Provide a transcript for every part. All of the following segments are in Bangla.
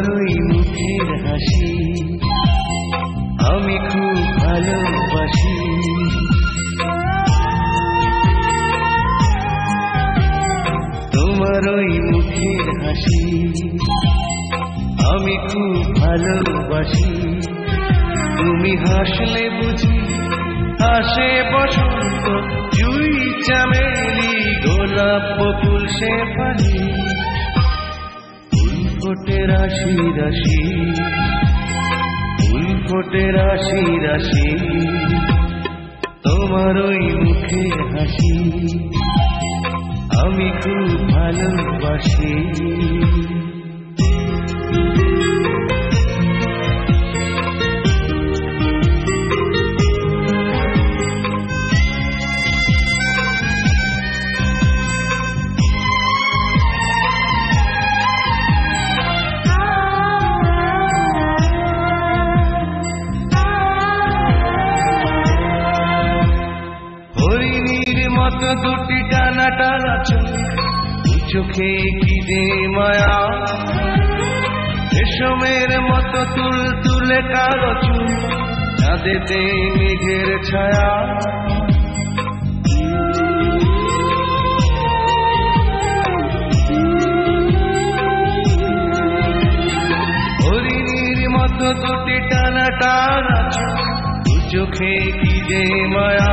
তোমার ওই মুখের হাসি আমি খুব ভালোবাসি। তোমার ওই মুখের হাসি আমি খুব ভালোবাসি। তুমি হাসলে বুঝি হাসে বসন্ত, জুই চামেলি গোলাপ বকুল শেফালি, ফুল ফোটে রাশি রাশি, ফুল ফোটে রাশি রাশি। তোমার ওই মুখের হাসি আমি খুব ভালোবাসি। মতো দুটি টানা টানা চোখ, চোখে কি যে মায়া, রেশমের মতো তুল তুলে কালো চুল, চাঁদেতে মেঘের ছায়া। হরিণীর মতো দুটি টানা টানা চোখ, চোখে কি যে মায়া,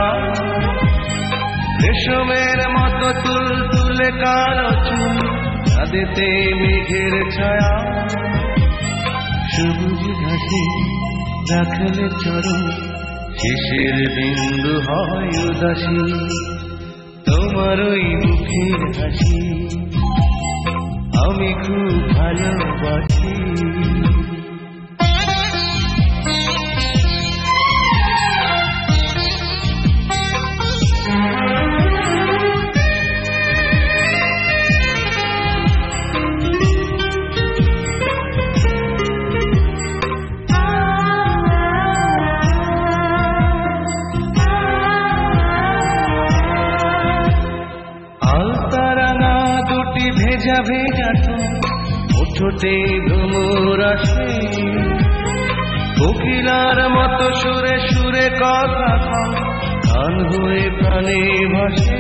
রেশমের মতো তুল তুলে কালো চুল, চাঁদেতে মেঘের ছায়া। সবুজ ঘাসে রাখলে চরণ, শেষের বিন্দু হয় উদাসী। তোমার ওই মুখের হাসি আমি খুব ভালোবাসি। ভেজা ভেজা ওঠোতে ভ্রমর আসে, কোকিলার মতো সুরে সুরে কথা গান হয়ে প্রাণে ভাসে।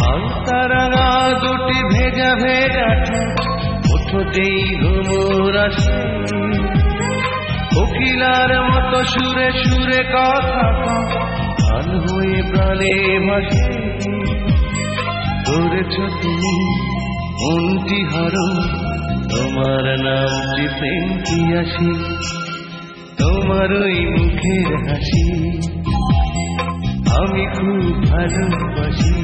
আলতারাঙা দুটি ভেজা ভেজা ওঠোতেই ভ্রমর আসে, কোকিলার মতো সুরে সুরে কথা গান হয়ে প্রাণে ভাসে। করেছ তুমি মনটি হরণ, তোমার নামটি প্রেম কি আসি। তোমার ওই মুখের হাসি আমি খুব ভালোবাসি।